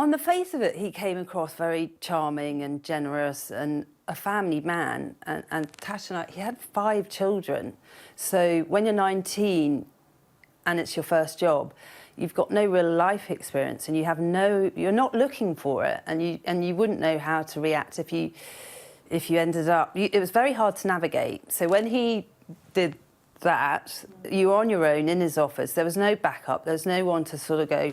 On the face of it, he came across very charming and generous and a family man. And Tash and I, he had 5 children. So when you're 19 and it's your first job, you've got no real life experience and you're not looking for it, and you wouldn't know how to react if you ended up... It was very hard to navigate. So when he did that, you were on your own in his office. There was no backup. There was no one to sort of go...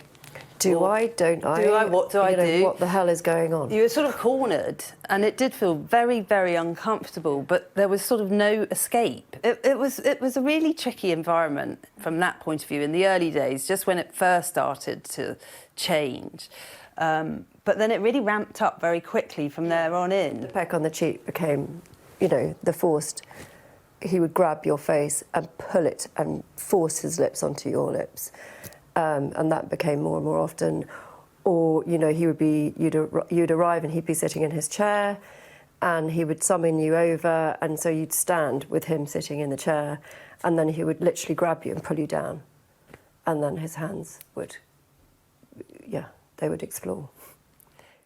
Do I? Don't I? Do I? What do I do? What the hell is going on? You were sort of cornered, and it did feel very, very uncomfortable, but there was sort of no escape. It was a really tricky environment from that point of view in the early days, just when it first started to change. But then it really ramped up very quickly from there on in. The peck on the cheek became, the forced... He would grab your face and pull it and force his lips onto your lips. And that became more and more often. Or, he would be... You'd arrive and he'd be sitting in his chair and he would summon you over, and so you'd stand with him sitting in the chair, and then he would literally grab you and pull you down. And then his hands would... they would explore.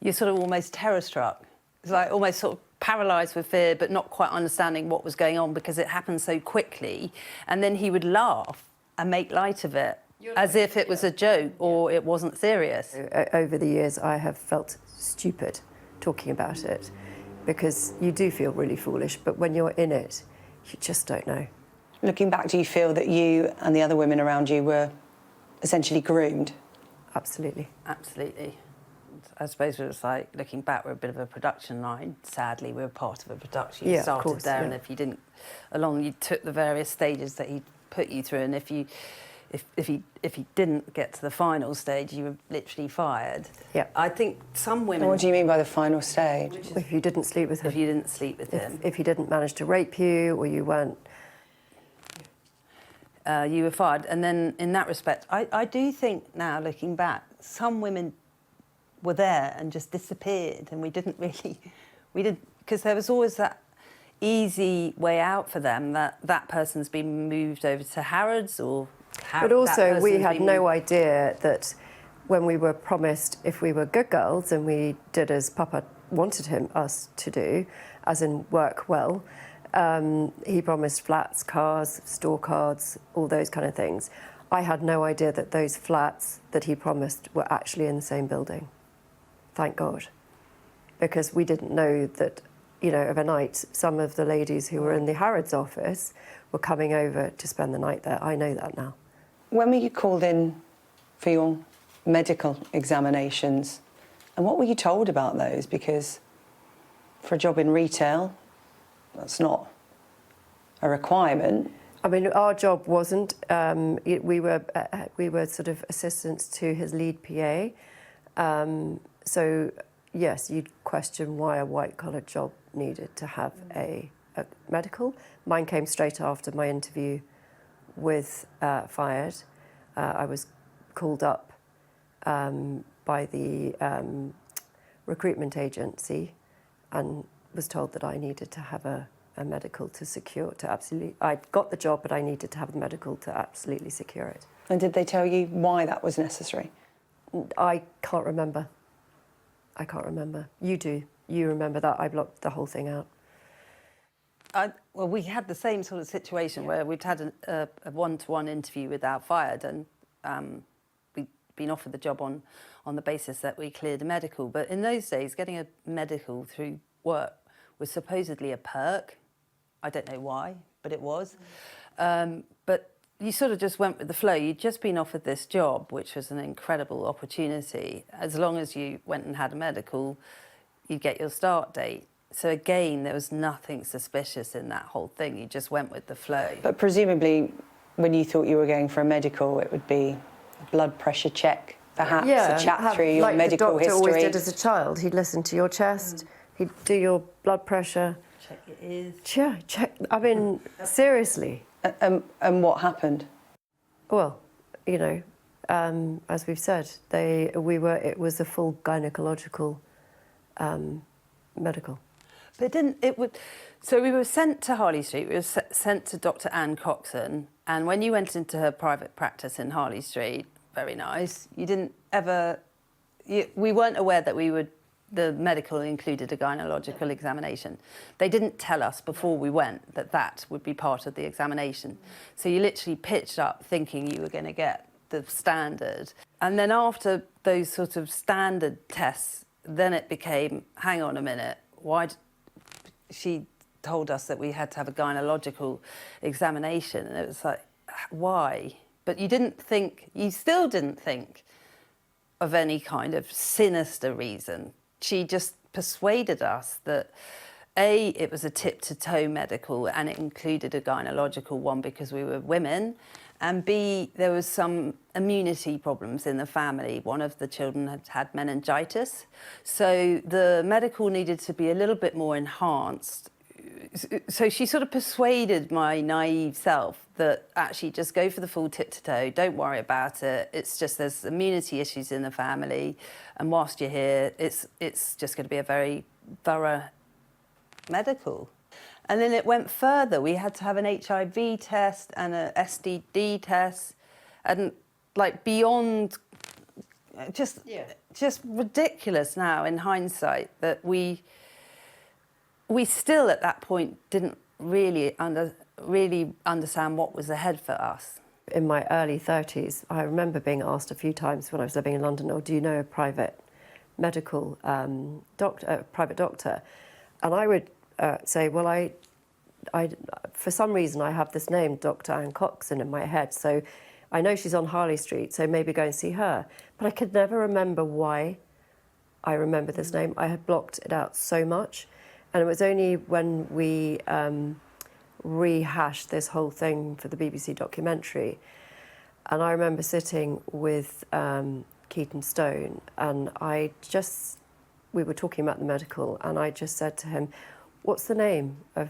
You're sort of almost terror-struck. It's like almost sort of paralysed with fear, but not quite understanding what was going on because it happened so quickly. And then he would laugh and make light of it as if it was a joke or it wasn't serious. Over the years, I have felt stupid talking about it because you do feel really foolish, but when you're in it, you just don't know. Looking back, do you feel that you and the other women around you were essentially groomed? Absolutely. Absolutely. I suppose it was like, looking back, we're a bit of a production line. Sadly, we were part of a production. You started course, there, and if you didn't, you took the various stages that he put you through, and if you didn't get to the final stage, you were literally fired. Yeah. I think some women... And what do you mean by the final stage? If you didn't sleep with him. If you didn't sleep with him. If he didn't manage to rape you, or you weren't... You were fired. And then, in that respect, I do think now, looking back, some women were there and just disappeared, and we didn't, because there was always that easy way out for them, that person's been moved over to Harrods or... But also, we had no idea that when we were promised, if we were good girls and we did as Papa wanted us to do, as in work well, he promised flats, cars, store cards, all those kind of things. I had no idea that those flats that he promised were actually in the same building. Thank God. Because we didn't know that, overnight, some of the ladies who were in the Harrods office were coming over to spend the night there. I know that now. When were you called in for your medical examinations? And what were you told about those? Because for a job in retail, that's not a requirement. I mean, our job wasn't. We were sort of assistants to his lead PA. So, yes, you'd question why a white-collar job needed to have a medical. Mine came straight after my interview with Fayed. I was called up by the recruitment agency and was told that I needed to have a medical I got the job, but I needed to have the medical to absolutely secure it. And did they tell you why that was necessary? I can't remember. You do. You remember that. I blocked the whole thing out. Well, we had the same sort of situation where we'd had a one-to-one interview with Al Fayed, and we'd been offered the job on the basis that we cleared a medical. But in those days, getting a medical through work was supposedly a perk. I don't know why, but it was. But you sort of just went with the flow. You'd just been offered this job, which was an incredible opportunity. As long as you went and had a medical, you'd get your start date. So again, there was nothing suspicious in that whole thing. You just went with the flow. But presumably, when you thought you were going for a medical, it would be a blood pressure check, perhaps a chat through your medical history. Like the doctor always did as a child. He'd listen to your chest, he'd do your blood pressure. Check your ears. Yeah, check. I mean, seriously. And what happened? Well, as we've said, it was a full gynecological medical. But so we were sent to Harley Street, we were sent to Dr Ann Coxon, and when you went into her private practice in Harley Street, very nice, you didn't ever we weren't aware that the medical included a gynecological examination. They didn't tell us before we went that that would be part of the examination. So you literally pitched up thinking you were going to get the standard. And then after those sort of standard tests, then it became, hang on a minute, she told us that we had to have a gynecological examination, and it was like, why? But you still didn't think of any kind of sinister reason. She just persuaded us that A, it was a tip-to-toe medical and it included a gynecological one because we were women, and B, there was some immunity problems in the family. One of the children had had meningitis, so the medical needed to be a little bit more enhanced. So she sort of persuaded my naive self that actually just go for the full tip-to-toe, don't worry about it, it's just there's immunity issues in the family, and whilst you're here, it's just going to be a very thorough medical. And then it went further. We had to have an HIV test and a STD test, and like beyond, just ridiculous now in hindsight that we still at that point didn't really understand what was ahead for us. In my early 30s, I remember being asked a few times when I was living in London, "Oh, do you know a private medical private doctor?" And I would say, "Well, I for some reason I have this name, Dr Ann Coxon, in my head, so I know she's on Harley Street, so maybe go and see her." But I could never remember why I remember this name. I had blocked it out so much. And it was only when we rehashed this whole thing for the BBC documentary, and I remember sitting with Keaton Stone, and we were talking about the medical, and I just said to him, "What's the name of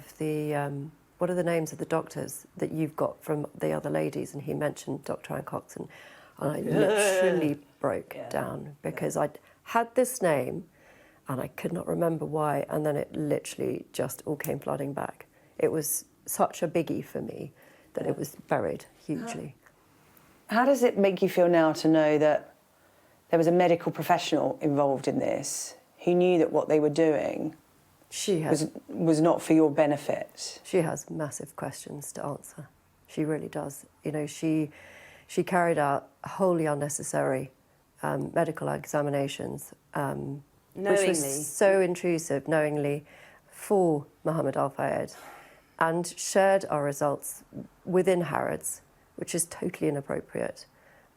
what are the names of the doctors that you've got from the other ladies?" And he mentioned Dr Ann Coxon, and I literally broke down because I'd had this name, and I could not remember why, and then it literally just all came flooding back. It was such a biggie for me that it was buried hugely. How does it make you feel now to know that there was a medical professional involved in this who knew that what they were doing was not for your benefit? She has massive questions to answer. She really does. You know, she carried out wholly unnecessary medical examinations, Knowingly. which was so intrusive, knowingly, for Mohamed al Fayed, and shared our results within Harrods, which is totally inappropriate.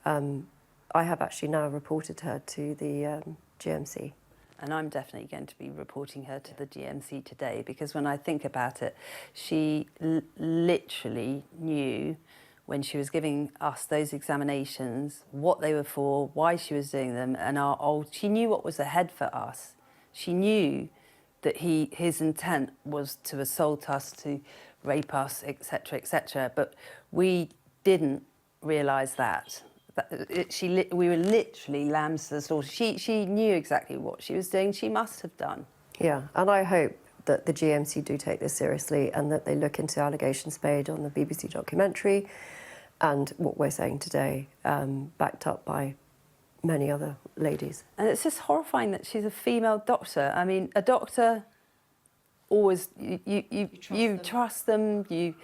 I have actually now reported her to the GMC. And I'm definitely going to be reporting her to the GMC today, because when I think about it, she literally knew when she was giving us those examinations, what they were for, why she was doing them, and she knew what was ahead for us. She knew that his intent was to assault us, to rape us, etc., etc. But we didn't realise that. We were literally lambs to the slaughter. She knew exactly what she was doing. She must have done. Yeah, and I hope that the GMC do take this seriously and that they look into allegations made on the BBC documentary and what we're saying today, backed up by many other ladies. And it's just horrifying that she's a female doctor. I mean, a doctor always, you trust them, you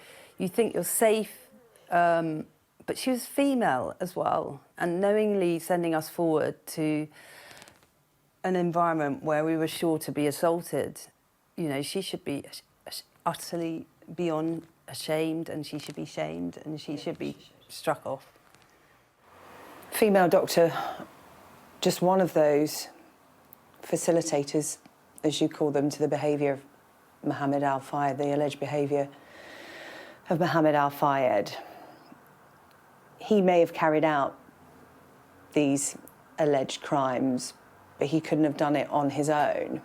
think you're safe, but she was female as well, and knowingly sending us forward to an environment where we were sure to be assaulted. You know, she should be utterly beyond ashamed, and she should be shamed, and she should be struck off. Female doctor, just one of those facilitators, as you call them, to the behaviour of Mohamed al Fayed, the alleged behaviour of Mohamed al Fayed. He may have carried out these alleged crimes, but he couldn't have done it on his own.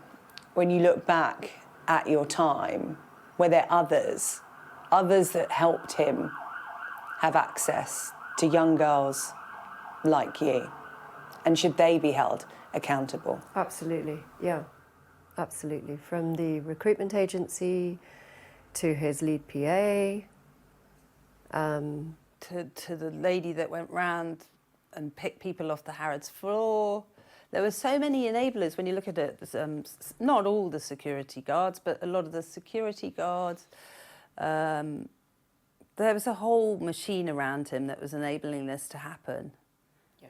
When you look back at your time, were there others that helped him have access to young girls like you? And should they be held accountable? Absolutely, yeah, absolutely. From the recruitment agency to his lead PA. To the lady that went round and picked people off the Harrods floor, There were so many enablers when you look at it. Not all the security guards, but a lot of the security guards. There was a whole machine around him that was enabling this to happen. Yeah.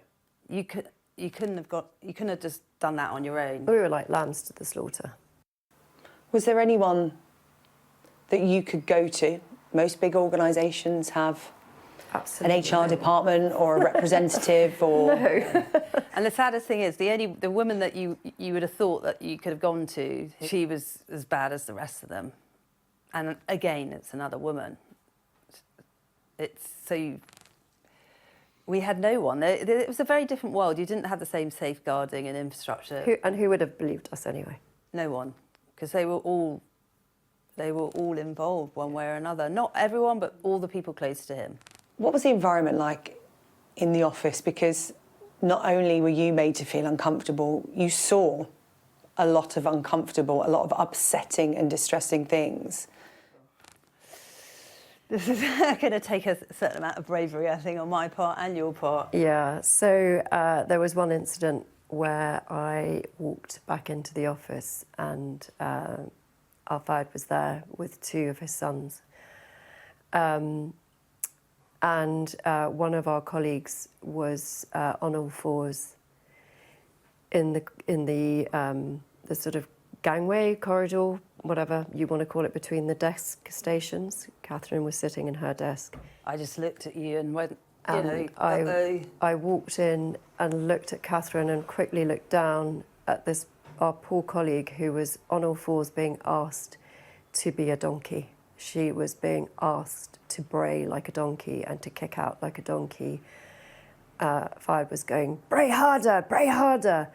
You couldn't have just done that on your own. We were like lambs to the slaughter. Was there anyone that you could go to? Most big organisations have Absolutely. an HR department or a representative or... No. And the saddest thing is, the woman that you would have thought that you could have gone to, she was as bad as the rest of them. And again, it's another woman. We had no one. It was a very different world. You didn't have the same safeguarding and infrastructure. Who would have believed us anyway? No one, because they were all involved one way or another. Not everyone, but all the people close to him. What was the environment like in the office? Because not only were you made to feel uncomfortable, you saw a lot of uncomfortable, a lot of upsetting and distressing things. This is going to take a certain amount of bravery, I think, on my part and your part. Yeah, so there was one incident where I walked back into the office and Al Fayed was there with two of his sons. And one of our colleagues was on all fours in the sort of gangway, corridor, whatever you want to call it, between the desk stations. Catherine was sitting in her desk. I just looked at you and went, I walked in and looked at Catherine and quickly looked down at our poor colleague who was on all fours being asked to be a donkey. She was being asked to bray like a donkey and to kick out like a donkey. Fayed was going, bray harder, bray harder.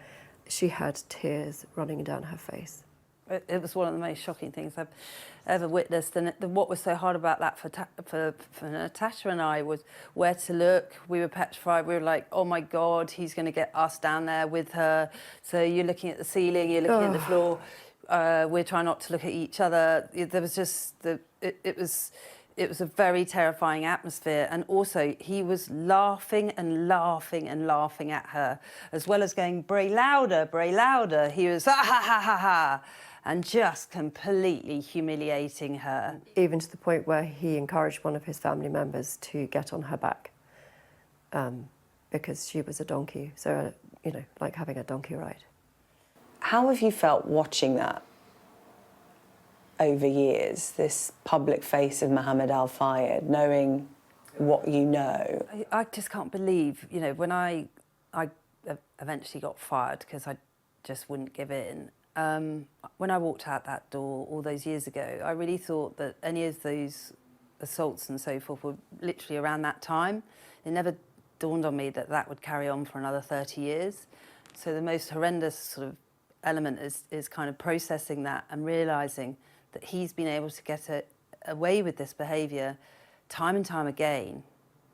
She had tears running down her face. It was one of the most shocking things I've ever witnessed, and what was so hard about that for Natacha and I was where to look. We were petrified. We were like, oh my God, he's going to get us down there with her. So you're looking at the ceiling, you're looking at the floor. We're trying not to look at each other. There was just it was a very terrifying atmosphere, and also he was laughing and laughing and laughing at her, as well as going, bray louder, bray louder. He was, ha ha ha ha ha, and just completely humiliating her. Even to the point where he encouraged one of his family members to get on her back because she was a donkey. So, like having a donkey ride. How have you felt watching that over years, this public face of Mohamed al Fayed, knowing what you know? I just can't believe, when I eventually got fired because I just wouldn't give in. When I walked out that door all those years ago, I really thought that any of those assaults and so forth were literally around that time. It never dawned on me that that would carry on for another 30 years. So the most horrendous sort of element is kind of processing that and realising that he's been able to get away with this behaviour time and time again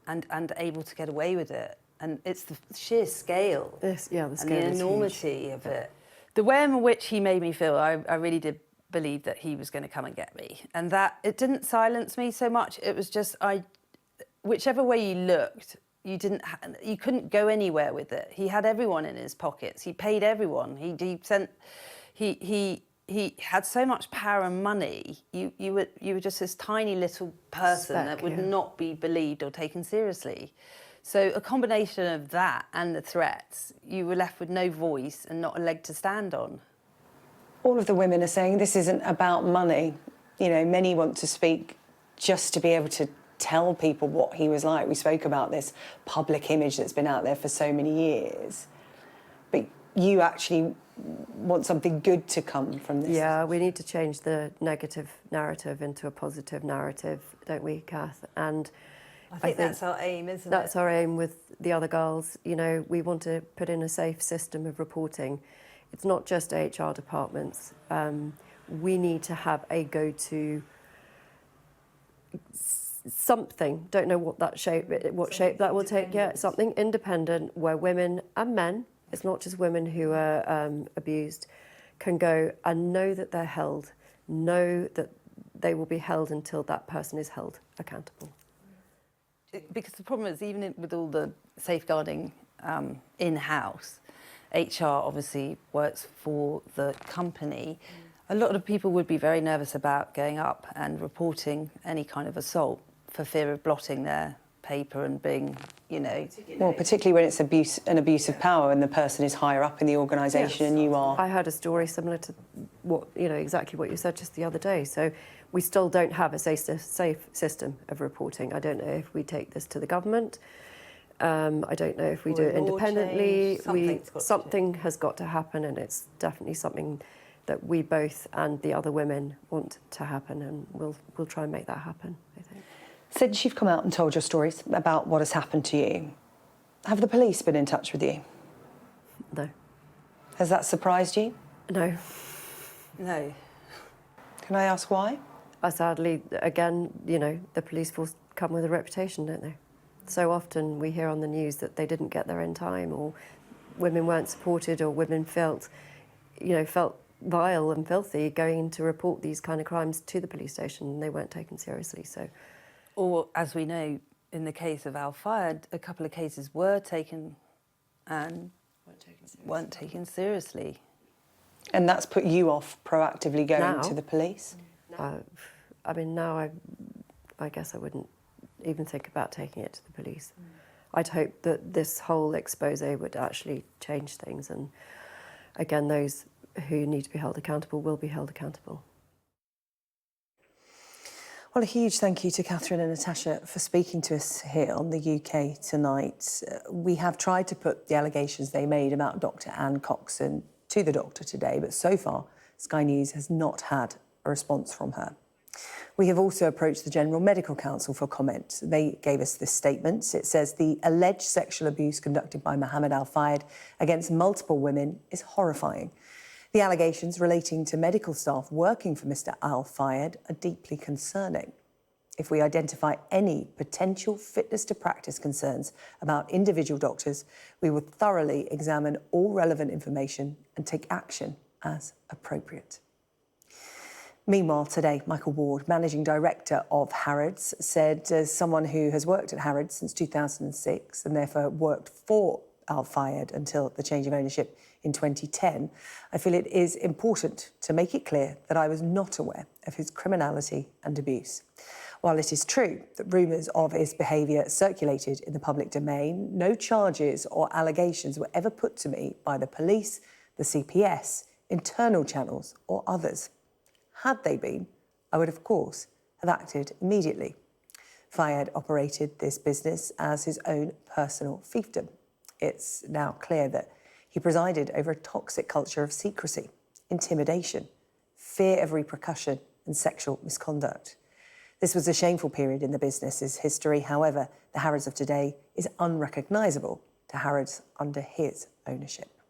and able to get away with it. And it's the sheer scale The scale and the enormity huge. of it. The way in which he made me feel, I really did believe that he was going to come and get me. And that it didn't silence me so much. It was just, whichever way you looked, you couldn't go anywhere with it. He had everyone in his pockets. He paid everyone. He had so much power and money. You were just this tiny little person that would not be believed or taken seriously. So a combination of that and the threats, you were left with no voice and not a leg to stand on. All of the women are saying this isn't about money. Many want to speak just to be able to tell people what he was like. We spoke about this public image that's been out there for so many years. But you actually want something good to come from this. Yeah, we need to change the negative narrative into a positive narrative, don't we, Kath? And I think that's our aim, isn't it? That's our aim with the other girls. We want to put in a safe system of reporting. It's not just HR departments. We need to have a go-to something. Don't know what shape that will take yet. Something independent where women and men, it's not just women who are abused, can go and know that they're held, know that they will be held until that person is held accountable. Because the problem is, even with all the safeguarding in-house, HR obviously works for the company. A lot of people would be very nervous about going up and reporting any kind of assault for fear of blotting their paper and being, you know... Well, particularly when it's an abuse of power and the person is higher up in the organisation and you are... I heard a story similar to what, you know, exactly what you said just the other day. So we still don't have a safe system of reporting. I don't know if we take this to the government. I don't know if we do it independently. Something has got to happen, and it's definitely something that we both and the other women want to happen, and we'll try and make that happen, I think. Since you've come out and told your stories about what has happened to you, have the police been in touch with you? No. Has that surprised you? No. No. Can I ask why? Sadly, again, you know, the police force come with a reputation, don't they? So often we hear on the news that they didn't get there in time, or women weren't supported, or women felt vile and filthy going to report these kind of crimes to the police station, and they weren't taken seriously. So, or as we know, in the case of Al Fayed, a couple of cases were taken and weren't taken seriously. And that's put you off proactively going to the police? I mean, now I guess I wouldn't even think about taking it to the police. I'd hope that this whole expose would actually change things, and again, those who need to be held accountable will be held accountable. Well, a huge thank you to Catherine and Natacha for speaking to us here on the UK Tonight. We have tried to put the allegations they made about Dr Ann Coxon to the doctor today, but so far Sky News has not had a response from her. We have also approached the General Medical Council for comment. They gave us this statement. It says the alleged sexual abuse conducted by Mohamed al Fayed against multiple women is horrifying. The allegations relating to medical staff working for Mr al Fayed are deeply concerning. If we identify any potential fitness to practice concerns about individual doctors, we will thoroughly examine all relevant information and take action as appropriate. Meanwhile, today, Michael Ward, Managing Director of Harrods, said, as someone who has worked at Harrods since 2006 and therefore worked for Al Fayed until the change of ownership in 2010, I feel it is important to make it clear that I was not aware of his criminality and abuse. While it is true that rumours of his behaviour circulated in the public domain, no charges or allegations were ever put to me by the police, the CPS, internal channels or others. Had they been, I would, of course, have acted immediately. Fayed operated this business as his own personal fiefdom. It's now clear that he presided over a toxic culture of secrecy, intimidation, fear of repercussion and sexual misconduct. This was a shameful period in the business's history. However, the Harrods of today is unrecognisable to Harrods under his ownership.